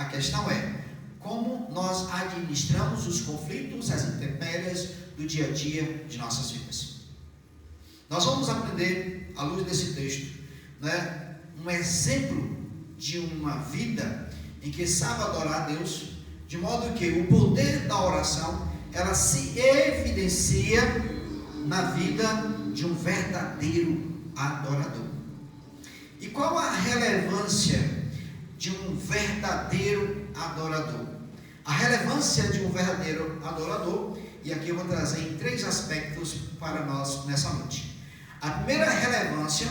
A questão é como nós administramos os conflitos, as intempéries do dia a dia de nossas vidas. Nós vamos aprender, à luz desse texto, né, um exemplo de uma vida em que sabe adorar a Deus, de modo que o poder da oração, ela se evidencia na vida de um verdadeiro adorador. E qual a relevância de um verdadeiro adorador? A relevância de um verdadeiro adorador, e aqui eu vou trazer em 3 aspectos para nós nessa noite. A primeira relevância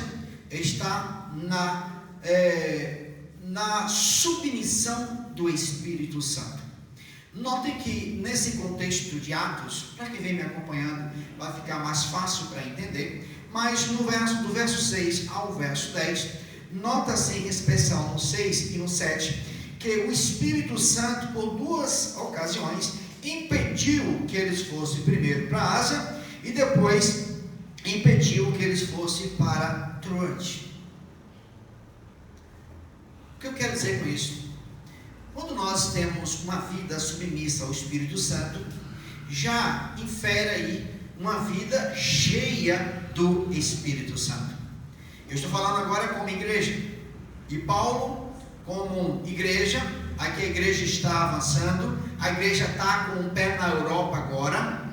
está na submissão do Espírito Santo. Notem que nesse contexto de Atos, para quem vem me acompanhando, vai ficar mais fácil para entender, mas do verso 6 ao verso 10, nota-se em especial no 6 e no 7, que o Espírito Santo, por 2 ocasiões, impediu que eles fossem primeiro para a Ásia e depois impediu que eles fossem para Troade. O que eu quero dizer com isso? Quando nós temos uma vida submissa ao Espírito Santo, já infere aí uma vida cheia do Espírito Santo. Eu estou falando agora como igreja, e Paulo, como igreja, aqui a igreja está avançando, a igreja está com um pé na Europa agora.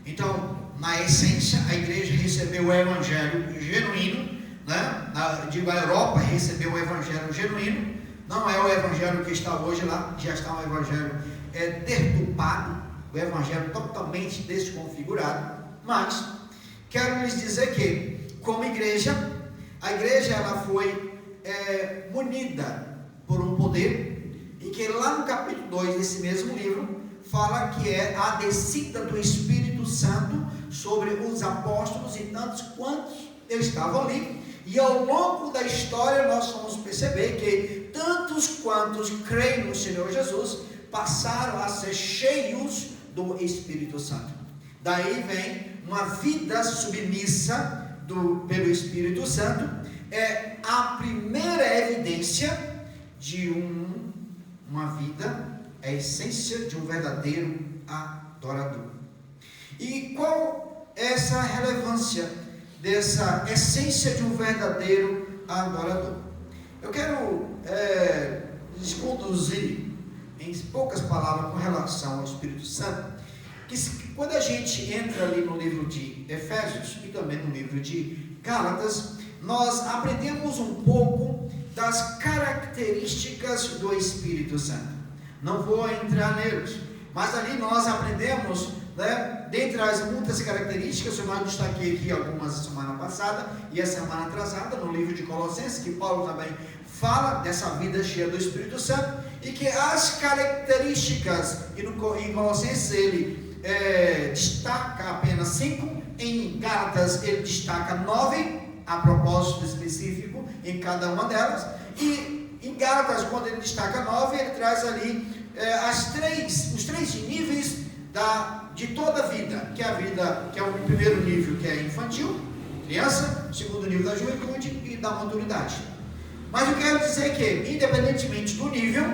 Então, na essência, a igreja recebeu o evangelho genuíno, né? A Europa recebeu o evangelho genuíno. Não é o evangelho que está hoje lá, já está um evangelho deturpado, o evangelho totalmente desconfigurado. Mas quero lhes dizer que, como igreja, a igreja ela foi munida por um poder, e que lá no capítulo 2 desse mesmo livro fala que é a descida do Espírito Santo sobre os apóstolos e tantos quantos estavam ali. E ao longo da história nós vamos perceber que tantos quantos creem no Senhor Jesus passaram a ser cheios do Espírito Santo. Daí vem uma vida submissa pelo Espírito Santo. É a primeira evidência de uma vida, é a essência de um verdadeiro adorador. E qual é essa relevância dessa essência de um verdadeiro adorador? Eu quero lhes conduzir em poucas palavras com relação ao Espírito Santo, que quando a gente entra ali no livro de Efésios e também no livro de Gálatas, nós aprendemos um pouco das características do Espírito Santo. Não vou entrar neles, mas ali nós aprendemos, dentre as muitas características, eu destaquei aqui algumas semana passada e a semana atrasada, no livro de Colossenses, que Paulo também fala dessa vida cheia do Espírito Santo, e que as características, em Colossenses ele destaca apenas 5, em Gálatas ele destaca 9, a propósito específico em cada uma delas, e em Gálatas, quando ele destaca 9, ele traz ali os 3 níveis de toda a vida, que é a vida, que é o primeiro nível, que é infantil, criança, o segundo nível da juventude e da maturidade. Mas eu quero dizer que, independentemente do nível,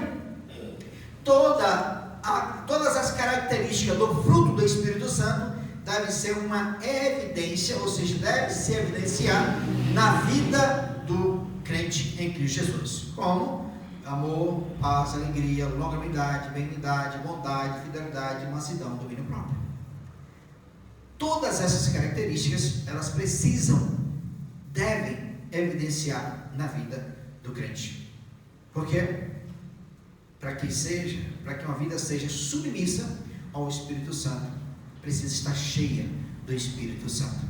todas as características do fruto do Espírito Santo deve ser uma evidência, ou seja, deve se evidenciar na vida do crente em Cristo Jesus, como amor, paz, alegria, longanimidade, benignidade, bondade, fidelidade, mansidão, domínio próprio. Todas essas características, elas devem evidenciar na vida do crente. Por quê? Para que uma vida seja submissa ao Espírito Santo, precisa estar cheia do Espírito Santo.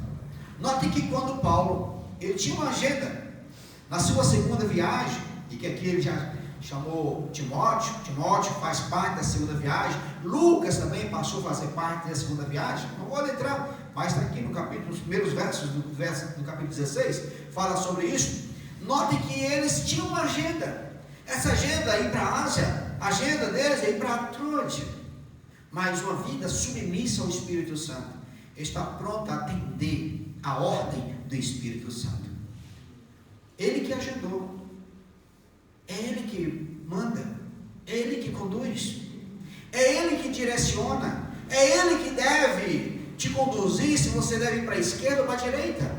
Note que quando Paulo, ele tinha uma agenda, na sua segunda viagem, e que aqui ele já chamou Timóteo faz parte da segunda viagem, Lucas também passou a fazer parte da segunda viagem, não vou entrar, mas está aqui no capítulo, nos primeiros versos do capítulo 16, fala sobre isso. Note que eles tinham uma agenda, essa agenda é ir para a Ásia, a agenda deles é ir para a Troade, mas uma vida submissa ao Espírito Santo está pronta a atender a ordem do Espírito Santo. Ele que agendou, é Ele que manda, É Ele que conduz, é Ele que direciona, é Ele que deve te conduzir se você deve ir para a esquerda ou para a direita,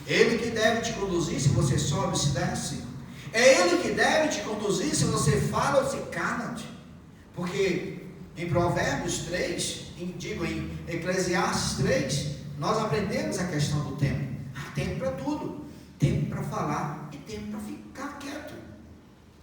é Ele que deve te conduzir se você sobe ou se desce, é Ele que deve te conduzir se você fala ou se cala, porque em Provérbios 3, em Eclesiastes 3, nós aprendemos a questão do tempo. Há tempo para tudo, tempo para falar e tempo para ficar quieto.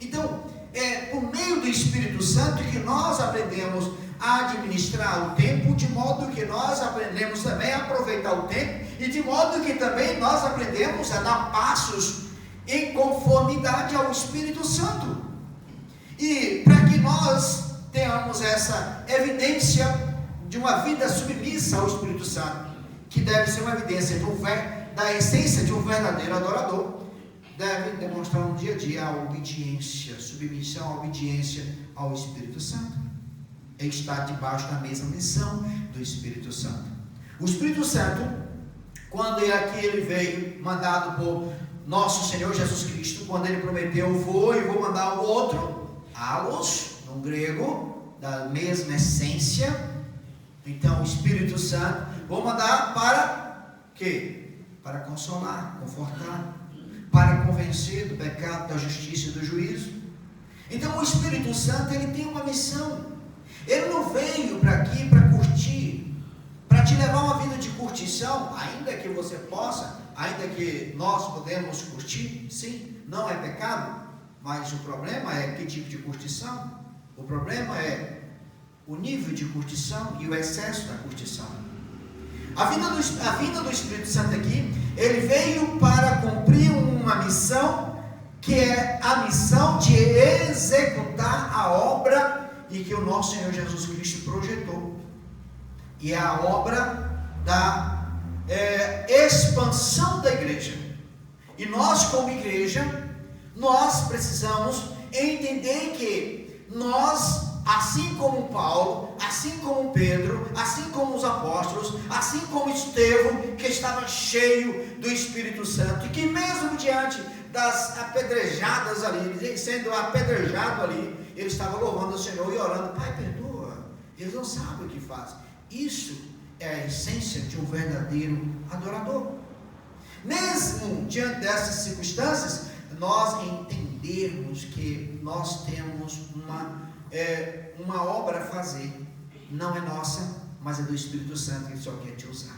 Então, é por meio do Espírito Santo que nós aprendemos a administrar o tempo, de modo que nós aprendemos também a aproveitar o tempo, e de modo que também nós aprendemos a dar passos em conformidade ao Espírito Santo. E para que nós tenhamos essa evidência de uma vida submissa ao Espírito Santo, que deve ser uma evidência da essência de um verdadeiro adorador, deve demonstrar no dia a dia a obediência, submissão, a obediência ao Espírito Santo. Ele está debaixo da mesma missão do Espírito Santo. O Espírito Santo, quando ele veio, mandado por nosso Senhor Jesus Cristo, quando ele prometeu, vou mandar o outro, allos, no grego, da mesma essência. Então, o Espírito Santo, vou mandar para quê? Para consolar, confortar, para convencer do pecado, da justiça e do juízo. Então, o Espírito Santo, ele tem uma missão. Ele não veio para aqui para curtir, para te levar uma vida de curtição, ainda que você possa, ainda que nós podemos curtir, sim, não é pecado, mas o problema é que tipo de curtição? O problema é o nível de curtição e o excesso da curtição. A vinda do Espírito Santo aqui, ele veio para cumprir uma missão, que é a missão de executar a obra e que o nosso Senhor Jesus Cristo projetou. E é a obra da expansão da igreja. E nós, como igreja, nós precisamos entender que nós, assim como Paulo, assim como Pedro, assim como os apóstolos, assim como Estevão, que estava cheio do Espírito Santo, e que mesmo diante das apedrejadas ali, sendo apedrejado ali, ele estava louvando o Senhor e orando: Pai, perdoa, eles não sabem o que fazem. Isso é a essência de um verdadeiro adorador. Mesmo diante dessas circunstâncias, nós entendermos que nós temos uma obra a fazer, não é nossa, mas é do Espírito Santo, que ele só quer te usar.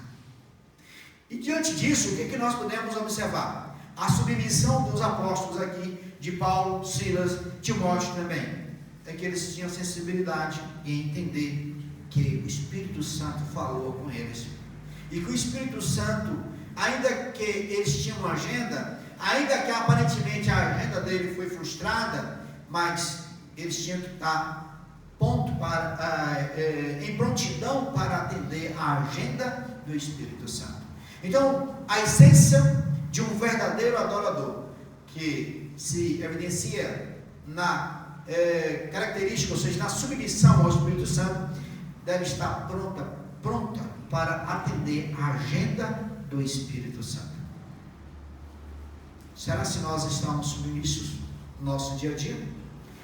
E diante disso, o que é que nós podemos observar? A submissão dos apóstolos aqui, de Paulo, Silas, Timóteo também, é que eles tinham sensibilidade em entender que o Espírito Santo falou com eles, e que o Espírito Santo, ainda que eles tinham uma agenda, ainda que aparentemente a agenda dele foi frustrada, mas eles tinham que estar em prontidão para atender a agenda do Espírito Santo. Então, a essência de um verdadeiro adorador, que se evidencia na característica, ou seja, na submissão ao Espírito Santo, deve estar pronta para atender a agenda do Espírito Santo. Será se nós estamos submissos no nosso dia a dia?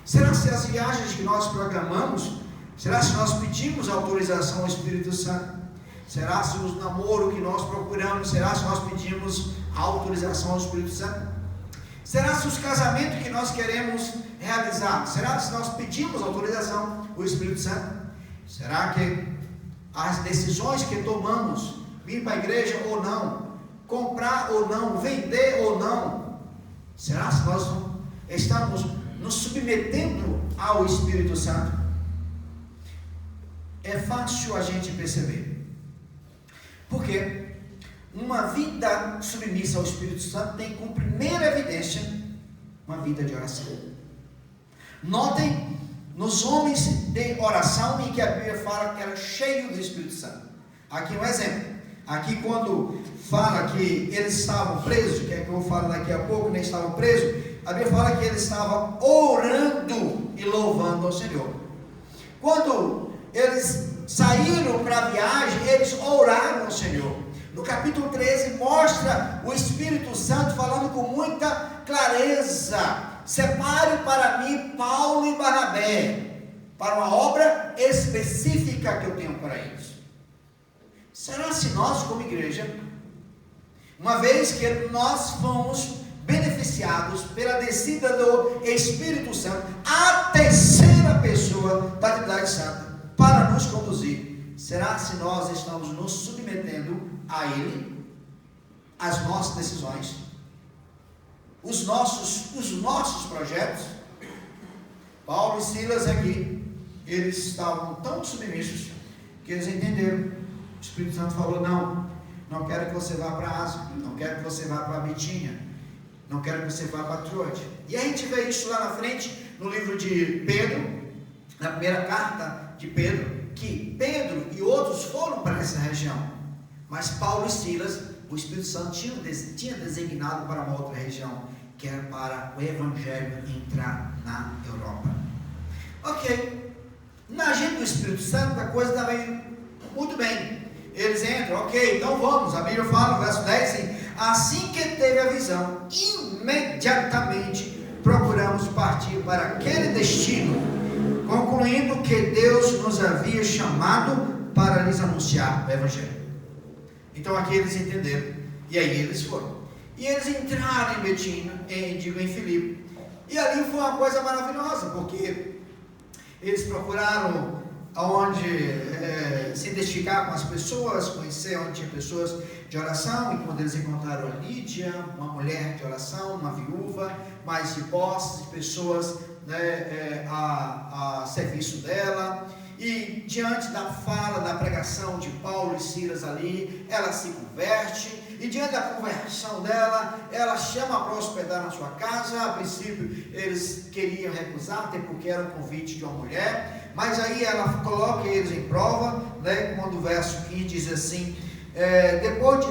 Será se as viagens que nós programamos, será se nós pedimos autorização ao Espírito Santo? Será se os namoros que nós procuramos, será se nós pedimos autorização ao Espírito Santo? Será se os casamentos que nós queremos realizar, será se nós pedimos autorização ao Espírito Santo? Será que as decisões que tomamos, vir para a igreja ou não, comprar ou não, vender ou não, será se nós estamos nos submetendo ao Espírito Santo? É fácil a gente perceber, porque uma vida submissa ao Espírito Santo tem como primeira evidência uma vida de oração. Notem nos homens de oração em que a Bíblia fala que era cheio do Espírito Santo. Aqui um exemplo. Aqui quando fala que eles estavam presos, que é que eu vou falar daqui a pouco, nem estavam presos, a Bíblia fala que eles estavam orando e louvando ao Senhor. Quando eles saíram para a viagem, eles oraram ao Senhor. No capítulo 13 mostra o Espírito Santo falando com muita clareza separe para mim Paulo e Barnabé, para uma obra específica que eu tenho para eles. Será se nós, como igreja, uma vez que nós fomos beneficiados pela descida do Espírito Santo, a terceira pessoa da Trindade Santa, para nos conduzir, será se nós estamos nos submetendo a Ele, as nossas decisões, os nossos projetos? Paulo e Silas aqui, eles estavam tão submissos que eles entenderam. O Espírito Santo falou: não quero que você vá para a Ásia, não quero que você vá para a Bitínia, não quero que você vá para Troade. E a gente vê isso lá na frente, no livro de Pedro, na primeira carta de Pedro, que Pedro e outros foram para essa região, mas Paulo e Silas, o Espírito Santo tinha designado para uma outra região, que era para o Evangelho entrar na Europa. Ok, na agenda do Espírito Santo a coisa estava indo muito bem. Eles entram, ok, então vamos. A Bíblia fala no verso 10 assim que teve a visão, imediatamente procuramos partir para aquele destino, concluindo que Deus nos havia chamado para lhes anunciar o Evangelho. Então aqui eles entenderam, e aí eles foram. E eles entraram em Betina, em Filipe, e ali foi uma coisa maravilhosa, porque eles procuraram aonde se identificar com as pessoas, conhecer onde tinha pessoas de oração, e quando eles encontraram a Lídia, uma mulher de oração, uma viúva, mais de posses, pessoas a serviço dela, e diante da fala, da pregação de Paulo e Silas ali, ela se converte, e diante da conversão dela, ela chama para hospedar na sua casa. A princípio eles queriam recusar, até porque era um convite de uma mulher, mas aí ela coloca eles em prova, quando o verso 15 diz assim: depois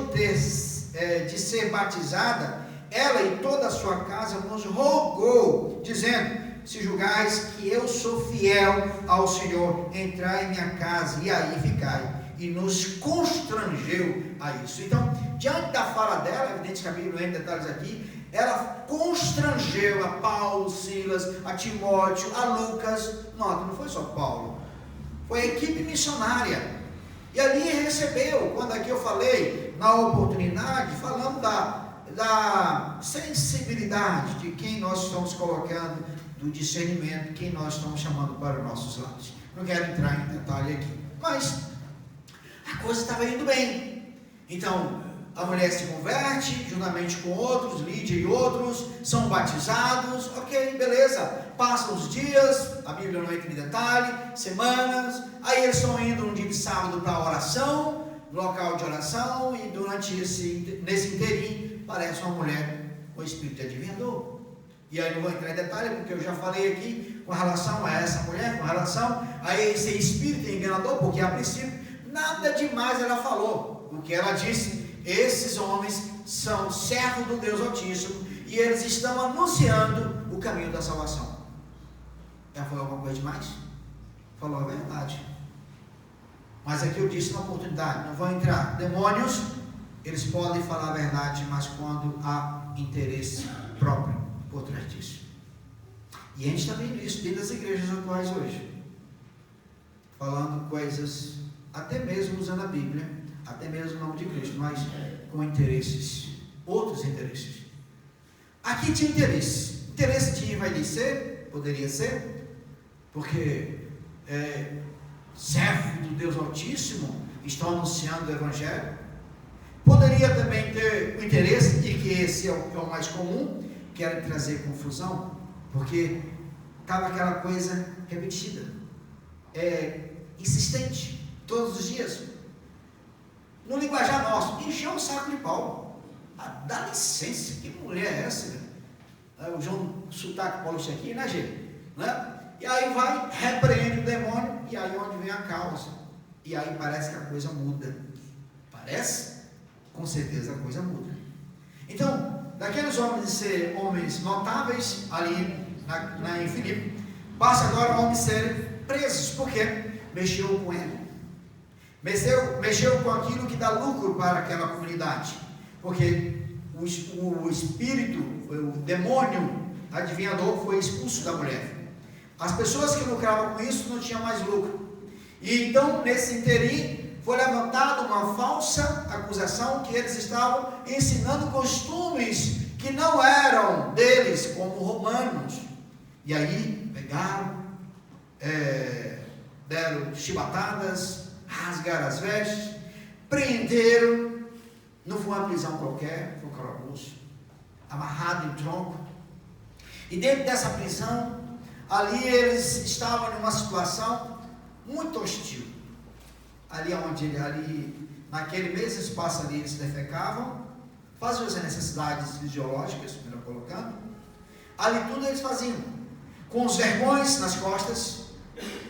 de ser batizada, ela e toda a sua casa nos rogou, dizendo: se julgais que eu sou fiel ao Senhor, entrai em minha casa e aí ficai. E nos constrangeu a isso. Então, diante da fala dela, evidente que a Bíblia não entra em detalhes aqui, ela constrangeu a Paulo, Silas, a Timóteo, a Lucas. Não foi só Paulo, foi a equipe missionária. E ali recebeu, quando aqui eu falei, na oportunidade, falando da sensibilidade de quem nós estamos colocando, do discernimento, quem nós estamos chamando para os nossos lados. Não quero entrar em detalhe aqui, mas a coisa estava indo bem. Então, a mulher se converte, juntamente com outros, Lídia e outros, são batizados, ok, beleza. Passam os dias, a Bíblia não entra em detalhe, semanas, aí eles estão indo um dia de sábado para a oração, local de oração, e nesse inteirinho, parece uma mulher com espírito de adivinhador. E aí não vou entrar em detalhe, porque eu já falei aqui com relação a essa mulher, com relação a esse espírito enganador, porque a princípio nada demais ela falou. O que ela disse: esses homens são servos do Deus Altíssimo e eles estão anunciando o caminho da salvação. Ela falou alguma coisa demais? Falou a verdade. Mas aqui eu disse na oportunidade, não vou entrar. Demônios, eles podem falar a verdade, mas quando há interesse próprio por trás disso. E a gente está vendo isso dentro das igrejas atuais hoje, falando coisas, até mesmo usando a Bíblia, até mesmo o nome de Cristo, mas com interesses, outros interesses. Aqui tinha interesse de envelhecer, poderia ser, porque servo do Deus Altíssimo, estão anunciando o Evangelho. Poderia também ter o interesse de que esse é o mais comum, que era trazer confusão, porque estava aquela coisa repetida, insistente, todos os dias. No linguajar nosso, encheu o saco de Paulo. Dá licença, que mulher é essa? O João sotaque paulista aqui, né, gente? E aí vai, repreende o demônio, e aí onde vem a causa. E aí parece que a coisa muda. Parece? Com certeza a coisa muda. Então, daqueles homens de ser homens notáveis ali em Filipe, passa agora a homens serem presos. Por quê? Mexeu com ele. Mexeu com aquilo que dá lucro para aquela comunidade. Porque o espírito, o demônio, adivinhador foi expulso da mulher. As pessoas que lucravam com isso não tinham mais lucro. E então, nesse interim, foi levantada uma falsa acusação que eles estavam ensinando costumes que não eram deles, como romanos. E aí, pegaram, deram chibatadas, rasgaram as vestes, prenderam. Não foi uma prisão qualquer, foi um calabouço, amarrado em tronco. E dentro dessa prisão, ali eles estavam numa situação muito hostil. Ali naquele mesmo espaço ali, eles defecavam, faziam as necessidades fisiológicas, melhor colocando. Ali tudo eles faziam, com os vergões nas costas.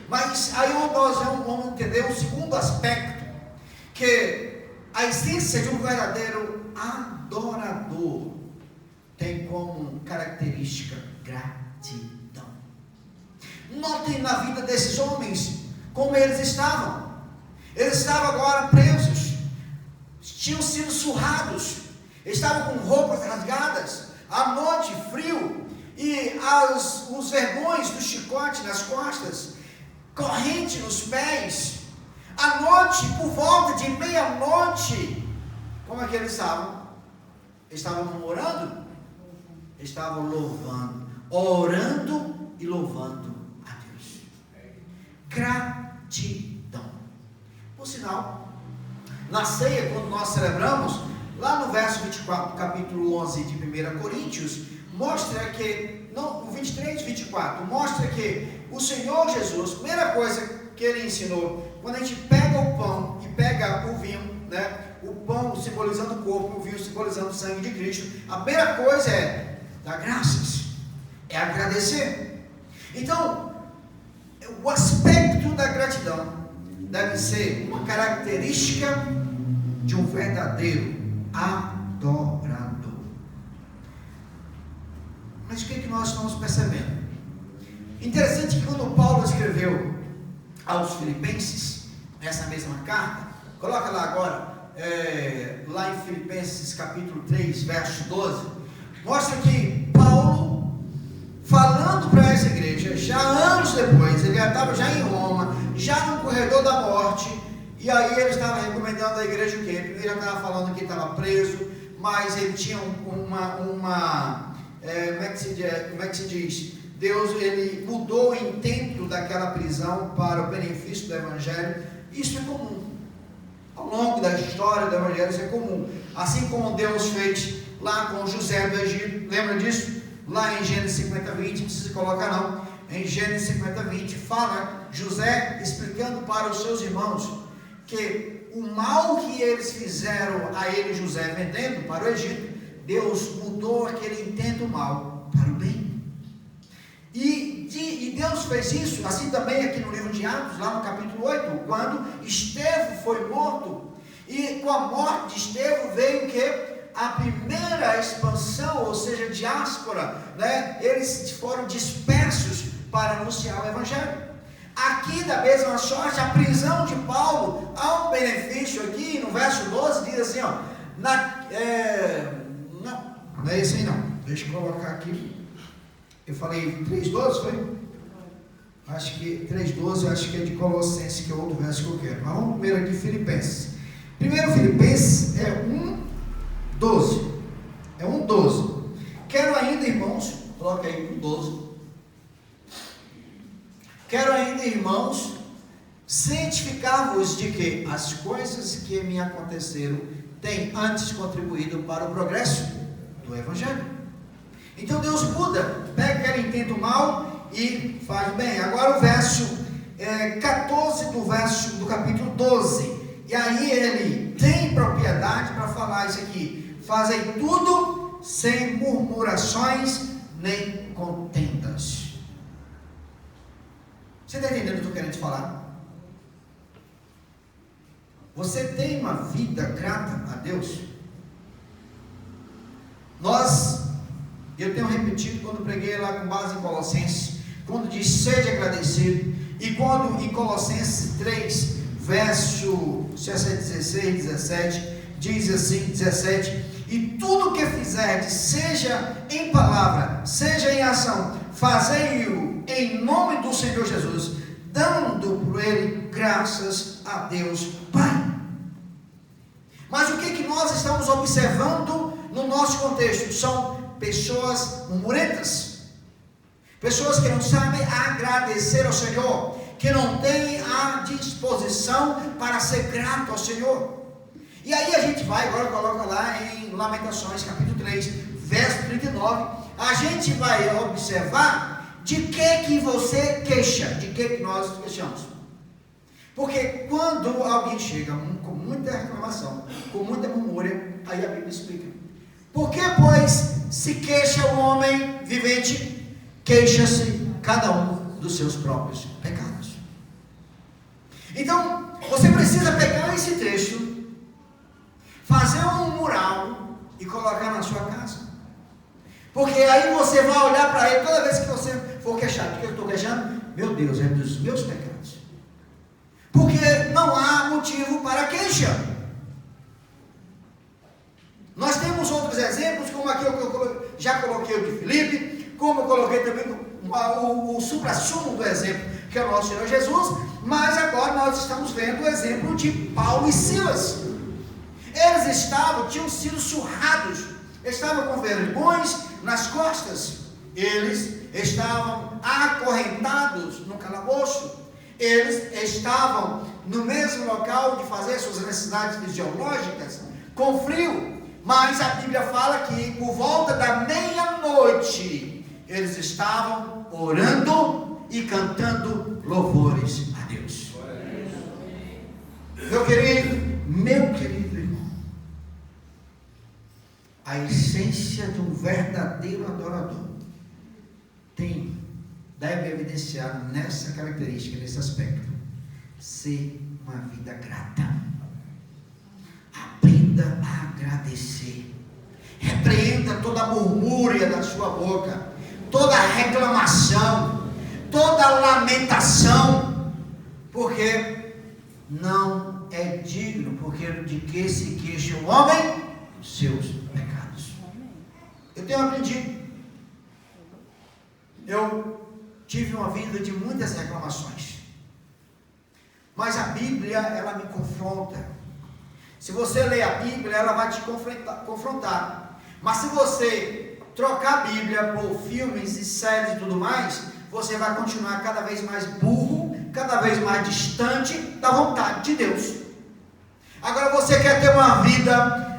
Mas aí nós vamos entender o segundo aspecto, que a essência de um verdadeiro adorador tem como característica gratidão. Notem na vida desses homens como eles estavam. Eles estavam agora presos, tinham sido surrados, estavam com roupas rasgadas, à noite, frio, e os vergões do chicote nas costas, corrente nos pés. À noite, por volta de meia-noite, como é que eles estavam? Estavam orando? Estavam louvando, orando e louvando a Deus. Gratidão. Por sinal, na ceia, quando nós celebramos, lá no verso 24 do capítulo 11 de 1 Coríntios, mostra que, o 23 e 24, mostra que o Senhor Jesus, a primeira coisa que ele ensinou, quando a gente pega o pão e pega o vinho, né, o pão simbolizando o corpo, o vinho simbolizando o sangue de Cristo, a primeira coisa é dar graças, é agradecer. Então, o aspecto da gratidão deve ser uma característica de um verdadeiro adorador. Mas o que é que nós estamos percebendo? Interessante que quando Paulo escreveu aos Filipenses, nessa mesma carta, coloca lá agora, lá em Filipenses capítulo 3, verso 12, mostra que Paulo, falando para essa igreja, já anos depois, ele já estava em Roma, já no corredor da morte, e aí ele estava recomendando à igreja o quê? Ele já estava falando que ele estava preso, mas ele tinha como é que se diz? Deus, ele mudou o intento daquela prisão para o benefício do Evangelho. Isso é comum. Ao longo da história do Evangelho, isso é comum. Assim como Deus fez lá com José do Egito, lembra disso? Lá em Gênesis 50, 20, não precisa colocar não. Em Gênesis 50, 20, fala José explicando para os seus irmãos que o mal que eles fizeram a ele, José, vendendo para o Egito, Deus mudou aquele intento mal para o bem. E Deus fez isso, assim também aqui no livro de Atos, lá no capítulo 8, quando Estevão foi morto, e com a morte de Estevão veio o quê? A primeira expansão, ou seja, diáspora, né? Eles foram dispersos para anunciar o Evangelho. Aqui, da mesma sorte, a prisão de Paulo, há um benefício aqui, no verso 12, diz assim, ó, não é esse aí não, deixa eu colocar aqui, eu falei 3,12, foi? Acho que 3,12, acho que é de Colossenses, que é outro verso que eu quero, mas vamos primeiro aqui, Filipenses. Primeiro Filipenses é 1,12, é 1,12, quero ainda, irmãos, coloca aí 1,12, quero ainda, irmãos, cientificar-vos de que as coisas que me aconteceram têm antes contribuído para o progresso do Evangelho. Então Deus muda, pega aquele intento mal e faz bem. Agora o verso 14 do capítulo 12, e aí ele tem propriedade para falar isso aqui: fazei tudo sem murmurações nem contendas. Você está entendendo o que eu estou querendo te falar? Você tem uma vida grata a Deus? Eu tenho repetido quando preguei lá com base em Colossenses, quando diz seja agradecido, e quando em Colossenses 3, verso 16, 17, diz assim, 17, e tudo que fizerdes, seja em palavra, seja em ação, fazei-o em nome do Senhor Jesus, dando por ele graças a Deus Pai. Mas o que nós estamos observando no nosso contexto? São pessoas murmurentas, pessoas que não sabem agradecer ao Senhor, que não têm a disposição para ser grato ao Senhor. E aí a gente vai, agora coloca lá em Lamentações, capítulo 3, verso 39, a gente vai observar de que você queixa, de que nós queixamos. Porque quando alguém chega com muita reclamação, com muita murmúria, aí a Bíblia explica. Por que, pois, se queixa o homem vivente, queixa-se cada um dos seus próprios pecados. Então, você precisa pegar esse texto, fazer um mural e colocar na sua casa. Porque aí você vai olhar para ele toda vez que você for queixar. O que eu estou queixando? Meu Deus, é dos meus pecados. Porque não há motivo para queixa. Nós temos outros exemplos, como aqui eu já coloquei o de Filipe, como eu coloquei também o supra-sumo do exemplo, que é o nosso Senhor Jesus, mas agora nós estamos vendo o exemplo de Paulo e Silas. Eles tinham sido surrados, estavam com vergões nas costas, eles estavam acorrentados no calabouço, eles estavam no mesmo local de fazer suas necessidades fisiológicas, com frio, mas a Bíblia fala que por volta da meia-noite, eles estavam orando e cantando louvores a Deus. Meu querido irmão, a essência de um verdadeiro adorador deve evidenciar nessa característica, nesse aspecto, ser uma vida grata. Aprenda a agradecer. Repreenda toda a murmúria da sua boca, toda a reclamação, toda a lamentação, porque não é digno, porque de que se queixa o homem? Os seus pecados. Eu tenho aprendido. Eu tive uma vida de muitas reclamações, mas a Bíblia, ela me confronta. Se você ler a Bíblia, ela vai te confrontar. Mas se você trocar a Bíblia por filmes e séries e tudo mais, você vai continuar cada vez mais burro, cada vez mais distante da vontade de Deus. Agora, você quer ter uma vida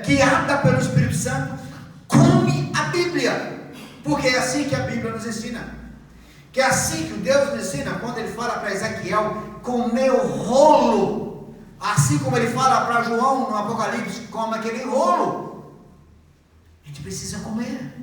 guiada pelo Espírito Santo? Come a Bíblia, porque é assim que a Bíblia nos ensina. Que é assim que Deus nos ensina, quando Ele fala para Ezequiel comer o rolo, assim como Ele fala para João no Apocalipse, come aquele rolo. A gente precisa comer,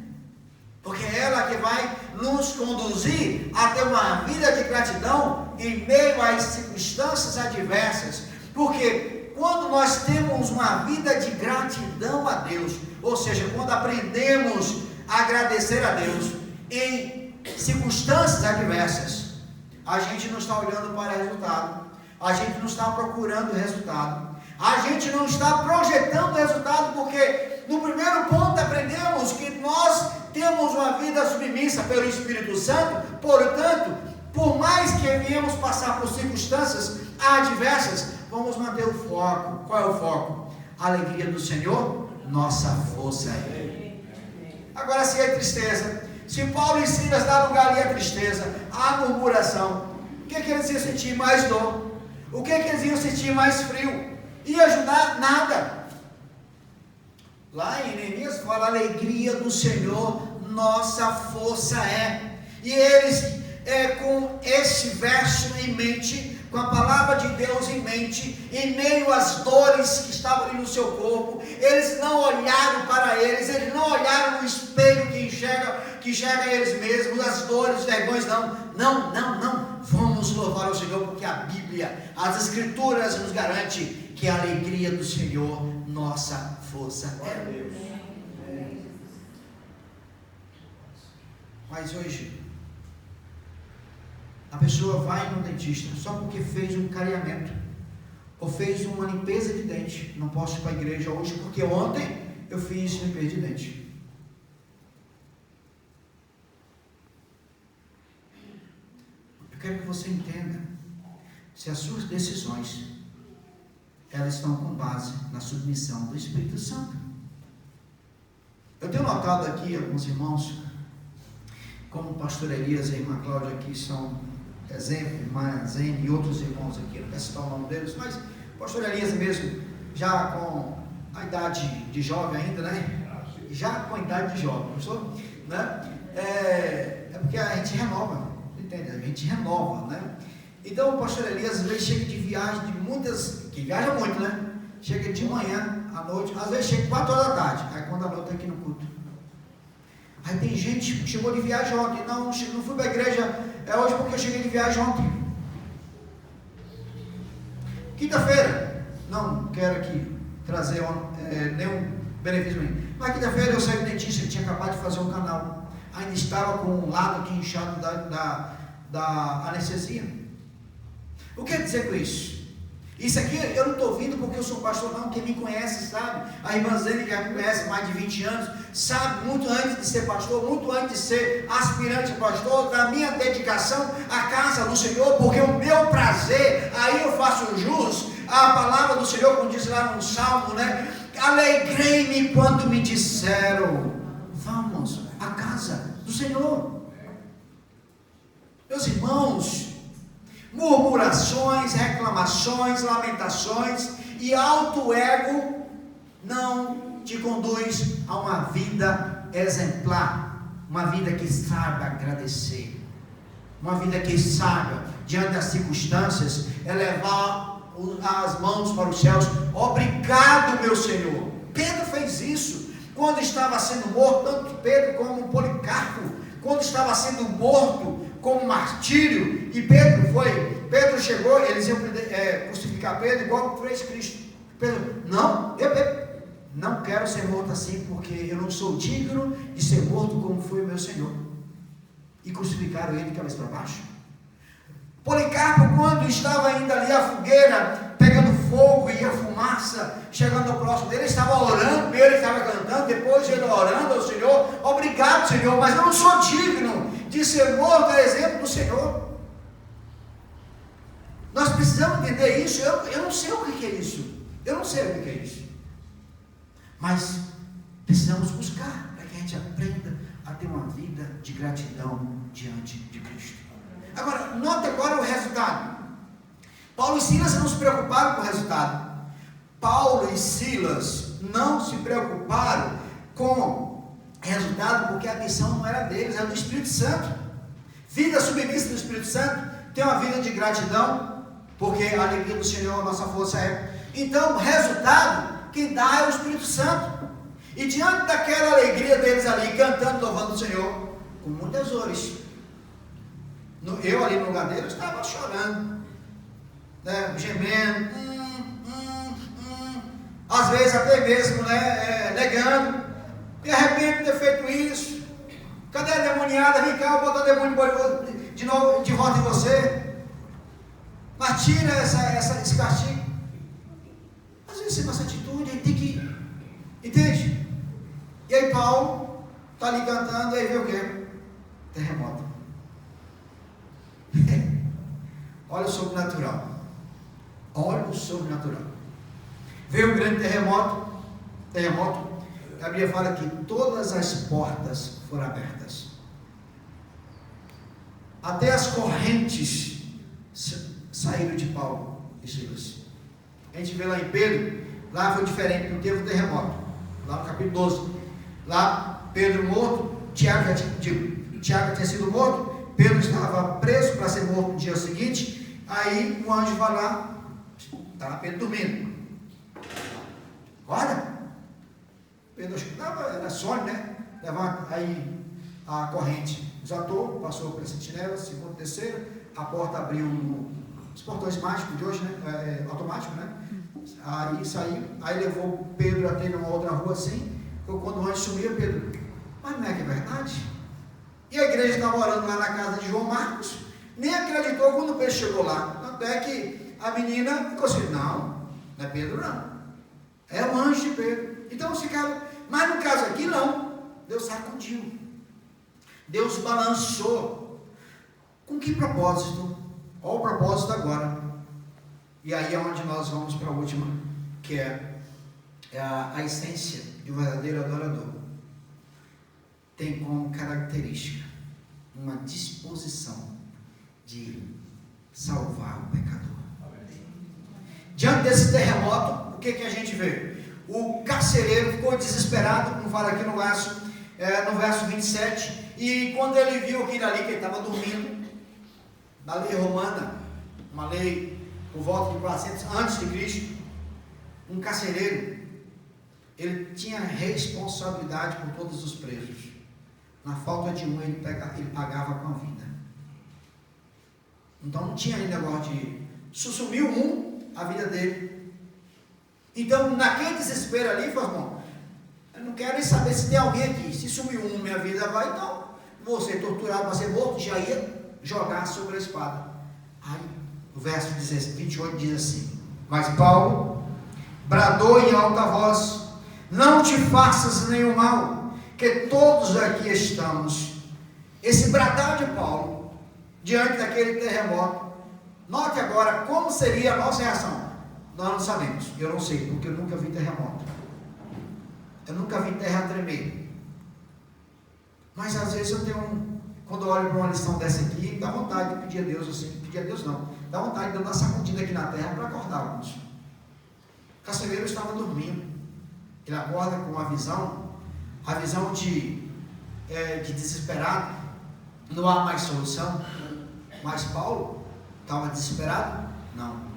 porque é ela que vai nos conduzir a ter uma vida de gratidão em meio às circunstâncias adversas. Porque quando nós temos uma vida de gratidão a Deus, ou seja, quando aprendemos a agradecer a Deus em circunstâncias adversas, a gente não está olhando para o resultado, a gente não está procurando o resultado, a gente não está projetando o resultado, porque no primeiro ponto aprendemos que nós temos uma vida submissa pelo Espírito Santo. Portanto, por mais que venhamos passar por circunstâncias adversas, vamos manter o foco. Qual é o foco? A alegria do Senhor, nossa força é. Agora, se é tristeza, se Paulo e Silas dão lugar ali à tristeza, à murmuração, o que eles iam sentir? Mais dor. O que eles iam sentir? Mais frio. Ia ajudar? Nada. Lá em Neemias fala: a alegria do Senhor, nossa força é. E eles, com esse verso em mente, com a palavra de Deus em mente, em meio às dores que estavam ali no seu corpo, eles não olharam para eles não olharam no espelho que enxerga eles mesmos, as dores, os vergões, não, vamos louvar o Senhor, porque a Bíblia, as Escrituras nos garante que a alegria do Senhor, nossa força é. Mas hoje, a pessoa vai no dentista só porque fez um careamento ou fez uma limpeza de dente. Não posso ir para a igreja hoje porque ontem eu fiz e me perdi dente. Eu quero que você entenda, se as suas decisões, elas estão com base na submissão do Espírito Santo. Eu tenho notado aqui alguns irmãos, como o pastor Elias e a irmã Cláudia aqui são exemplo, irmã Zene e outros irmãos aqui, não quero citar o nome deles, mas o pastor Elias mesmo, já com a idade de jovem ainda, né? Já com a idade de jovem, não sou? Né? É porque a gente renova, entende? A gente renova, né? Então o pastor Elias às vezes chega de viagem, de muitas, que viaja muito, né? Chega de manhã, à noite, às vezes chega 4 horas da tarde, aí quando a noite está aqui no culto. Aí tem gente que chegou de viagem ontem, não fui para a igreja, é hoje porque eu cheguei de viagem ontem. Quinta-feira, não quero aqui trazer nenhum benefício nenhum, mas quinta-feira eu saí do dentista, que tinha acabado de fazer um canal, ainda estava com um lado aqui inchado da anestesia. O que quer dizer com isso? Isso aqui eu não estou vindo porque eu sou pastor, não. Quem me conhece sabe, a irmã Zene, que já me conhece há mais de 20 anos, sabe, muito antes de ser pastor, muito antes de ser aspirante pastor, da minha dedicação à casa do Senhor, porque o meu prazer, aí eu faço jus à palavra do Senhor, como diz lá no Salmo, né? Alegrei-me quando me disseram, vamos à casa do Senhor. Meus irmãos, murmurações, reclamações, lamentações e alto ego não te conduz a uma vida exemplar, uma vida que saiba agradecer, uma vida que saiba, diante das circunstâncias, elevar as mãos para os céus. Obrigado, meu Senhor. Pedro fez isso quando estava sendo morto, tanto Pedro como Policarpo, quando estava sendo morto como martírio, e Pedro chegou, eles iam crucificar Pedro igual fez Cristo. Pedro, não, eu não quero ser morto assim, porque eu não sou digno de ser morto como foi o meu Senhor. E crucificaram ele de cabeça para baixo. Policarpo, quando estava ainda ali a fogueira, pegando fogo e a fumaça chegando próximo dele, ele estava orando, ele estava cantando, depois ele orando ao Senhor, obrigado Senhor, mas eu não sou digno de ser morto a exemplo do Senhor. Nós precisamos entender isso. Eu não sei o que é isso, eu não sei o que é isso, mas precisamos buscar, para que a gente aprenda a ter uma vida de gratidão diante de Cristo. Agora, nota agora o resultado. Paulo e Silas não se preocuparam com o resultado. Paulo e Silas não se preocuparam com o resultado, porque a missão não era deles, era do Espírito Santo. Vida submissa do Espírito Santo, ter uma vida de gratidão, porque a alegria do Senhor, a nossa força é. Então, o resultado, quem dá é o Espírito Santo. E diante daquela alegria deles ali, cantando, louvando o Senhor, com muitas dores, eu ali no lugar dele, eu estava chorando, né, gemendo, às vezes até mesmo, né, negando, me arrependo de ter feito isso. Cadê a demoniada? Vem cá, eu vou botar o demônio de novo, de volta em você, mas tira esse castigo. Às vezes sem nossa atitude, a gente tem que, entende? E aí Paulo está ali cantando, aí vê o quê? Terremoto. Olha o sobrenatural. Olha o sobrenatural. Veio um grande terremoto. A Bíblia fala que todas as portas foram abertas. Até as correntes saíram de Paulo e Silas. A gente vê lá em Pedro, lá foi diferente, não teve um terremoto. Lá no capítulo 12. Lá Pedro morto, Tiago tinha sido morto. Pedro estava preso para ser morto no dia seguinte. Aí um anjo vai lá, estava Pedro dormindo. Olha, Pedro estava, era sonho, né? Levanta, aí a corrente desatou, passou pela sentinela, segundo, terceiro, a porta abriu os portões mágicos de hoje, né? Automático, né? Aí saiu, aí levou Pedro até numa outra rua assim. Quando o anjo sumiu, Pedro, mas não é que é verdade? E a igreja estava orando lá na casa de João Marcos, nem acreditou quando o Pedro chegou lá. Tanto é que a menina ficou assim, não é Pedro não, é o anjo de Pedro. Então ficaram, Mas no caso aqui não, Deus sacudiu, Deus balançou. Com que propósito? Olha o propósito agora, e aí é onde nós vamos para a última, que é a essência de um verdadeiro adorador. Tem como característica uma disposição de salvar o pecador. Diante desse terremoto, o que a gente vê? O carcereiro ficou desesperado, como fala aqui no verso 27, e quando ele viu aquilo ali, que ele estava dormindo, na lei romana, uma lei por volta de 400 antes de Cristo, um carcereiro, ele tinha responsabilidade por todos os presos. Na falta de um, ele pagava com a vida. Então não tinha negócio de sumiu um, a vida dele. Então naquele desespero ali, falou: bom, eu não quero nem saber se tem alguém aqui. Se sumiu um, minha vida vai, então vou ser torturado, vou ser morto. Já ia jogar sobre a espada. Aí o verso 28 diz assim: mas Paulo bradou em alta voz: não te faças nenhum mal, que todos aqui estamos. Esse bradar de Paulo diante daquele terremoto, note agora como seria a nossa reação. Nós não sabemos, eu não sei, porque eu nunca vi terremoto, eu nunca vi terra tremer. Mas às vezes eu tenho quando eu olho para uma lição dessa aqui, dá vontade de pedir a Deus assim, pedir a Deus não, dá vontade de dar uma sacudida aqui na terra para acordar alguns. O carcereiro estava dormindo, ele acorda com a visão de desesperado, não há mais solução. Mas Paulo estava desesperado? Não.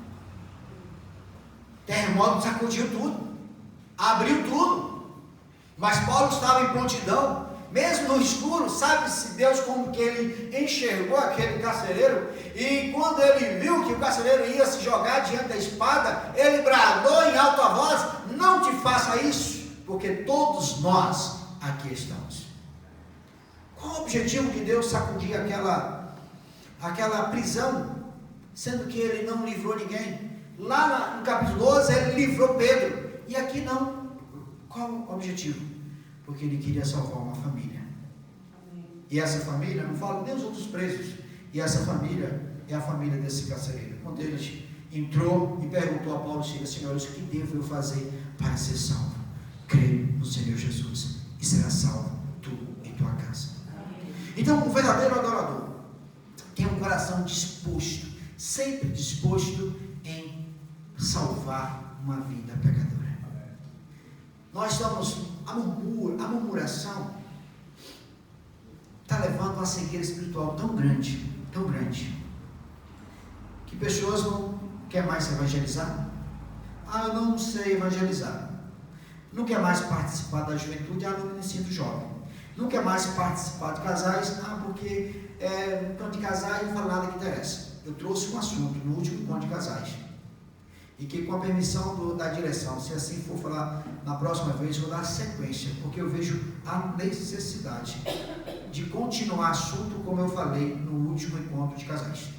Terremoto sacudiu tudo, abriu tudo, mas Paulo estava em prontidão, mesmo no escuro. Sabe-se Deus como que ele enxergou aquele carcereiro, e quando ele viu que o carcereiro ia se jogar diante da espada, ele bradou em alta voz: não te faça isso, porque todos nós aqui estamos. Qual o objetivo de Deus sacudir aquela prisão, sendo que ele não livrou ninguém? Lá no capítulo 12 ele livrou Pedro, e aqui não. Qual o objetivo? Porque ele queria salvar uma família. E essa família, não falo nem os outros presos, e essa família é a família desse carcereiro. Quando ele entrou e perguntou a Paulo: Senhor, o que devo eu fazer para ser salvo? Crê no Senhor Jesus e será salvo tu e tua casa. Então, um verdadeiro adorador tem um coração disposto, sempre disposto em salvar uma vida pecadora. Nós estamos, a murmuração está levando uma cegueira espiritual tão grande, que pessoas não querem mais se evangelizar. Eu não sei evangelizar. Não quer mais participar da juventude. Eu não me sinto jovem. Não quer mais participar de casais. Porque no de casais não fala nada que interessa. Eu trouxe um assunto no último encontro de casais, e que, com a permissão da direção, se assim for falar na próxima vez, eu vou dar sequência, porque eu vejo a necessidade de continuar assunto como eu falei no último encontro de casais.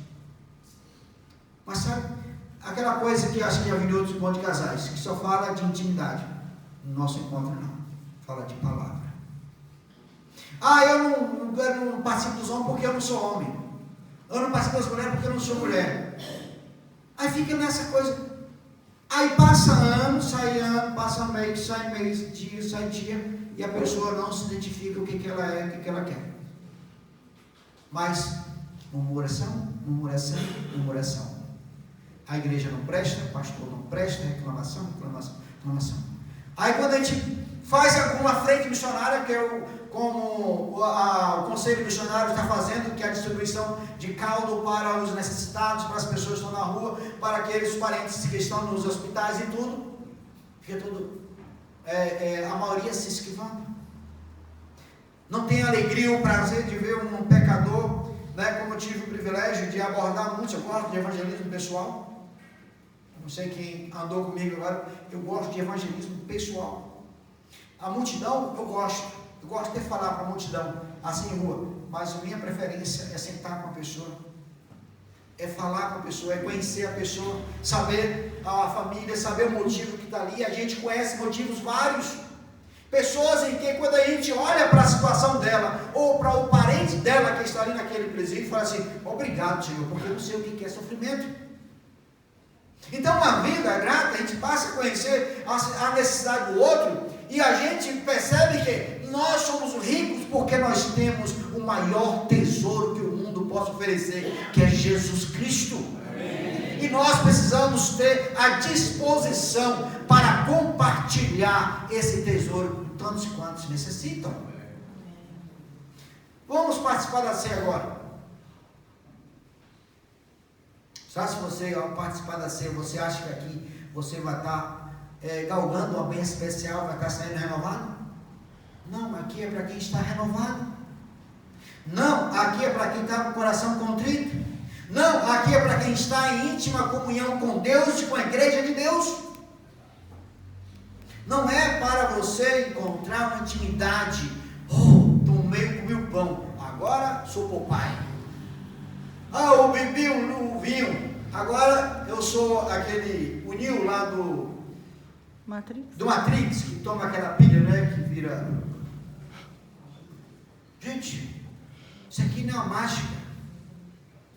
Mas sabe, aquela coisa que acho que já vi em outros encontros de casais, que só fala de intimidade. No nosso encontro não, fala de palavra. Eu não participo dos homens porque eu não sou homem. Eu não participo das mulheres porque eu não sou mulher. Aí fica nessa coisa. Aí passa ano, sai ano, passa mês, sai mês, dia, sai dia, e a pessoa não se identifica o que ela é, o que ela quer. Mas murmuração. A igreja não presta, o pastor não presta, reclamação. Aí quando a gente faz alguma frente missionária, que é como o Conselho Missionário está fazendo, que é a distribuição de caldo para os necessitados, para as pessoas que estão na rua, para aqueles parentes que estão nos hospitais e tudo, fica tudo, a maioria se esquivando. Não tem alegria ou prazer de ver um pecador, né, como eu tive o privilégio de abordar muitos. Eu gosto de evangelismo pessoal. Não sei quem andou comigo agora, eu gosto de evangelismo pessoal. A multidão eu gosto de falar para a multidão, assim em rua, mas a minha preferência é sentar com a pessoa, é falar com a pessoa, é conhecer a pessoa, saber a família, saber o motivo que está ali. A gente conhece motivos vários. Pessoas em que, quando a gente olha para a situação dela, ou para o parente dela que está ali naquele presídio, fala assim: obrigado, Senhor, porque eu não sei o que é sofrimento. Então, uma vida grata, a gente passa a conhecer a necessidade do outro, e a gente percebe que nós somos ricos porque nós temos o maior tesouro que o mundo possa oferecer, que é Jesus Cristo. Amém. E nós precisamos ter a disposição para compartilhar esse tesouro com tantos quantos necessitam. Vamos participar da ceia agora. Sabe, se você, ao participar da ceia, você acha que aqui você vai estar galgando uma bênção especial, vai estar saindo renovado? Não, aqui é para quem está renovado. Não, aqui é para quem está com o coração contrito. Não, aqui é para quem está em íntima comunhão com Deus e com a igreja de Deus. Não é para você encontrar uma intimidade. Tomei, comi o pão, agora sou papai. Eu bebi o vinho, agora eu sou o Neo lá do Matrix, que toma aquela pilha, né, que vira... Gente, isso aqui não é uma mágica,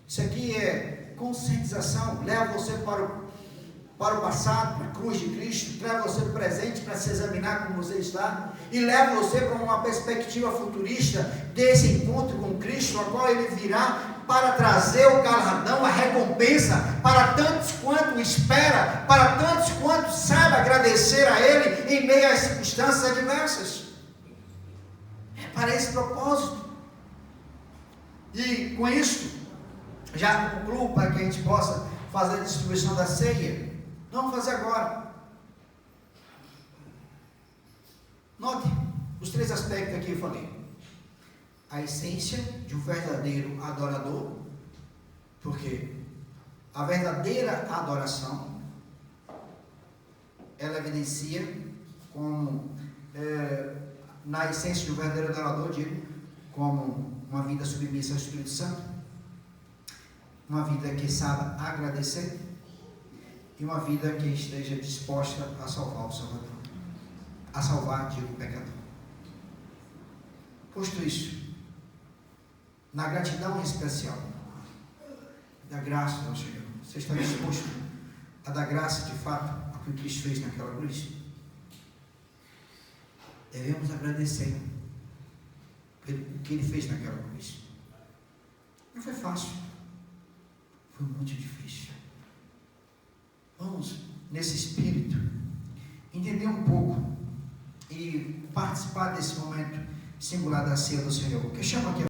isso aqui é conscientização, leva você para o passado, para a cruz de Cristo, traz você para o presente para se examinar como você está, e leva você para uma perspectiva futurista desse encontro com Cristo, a qual Ele virá para trazer o galardão, a recompensa, para tantos quanto espera, para tantos quanto sabe agradecer a Ele em meio às circunstâncias adversas. É para esse propósito. E com isso, já concluo para que a gente possa fazer a distribuição da ceia. Vamos fazer agora. Note os 3 aspectos aqui que eu falei. A essência de um verdadeiro adorador, porque a verdadeira adoração, ela evidencia como, na essência de um verdadeiro adorador, digo, como uma vida submissa ao Espírito Santo, uma vida que saiba agradecer, e uma vida que esteja disposta a salvar o Salvador, a salvar, digo, o pecador. Posto isso, na gratidão em especial, da graça ao Senhor, você está disposto a dar graça de fato ao que Cristo fez naquela cruz? Devemos agradecer pelo que Ele fez naquela cruz. Não foi fácil, foi muito difícil. Vamos, nesse espírito, entender um pouco e participar desse momento singular da ceia do Senhor, que chama aqui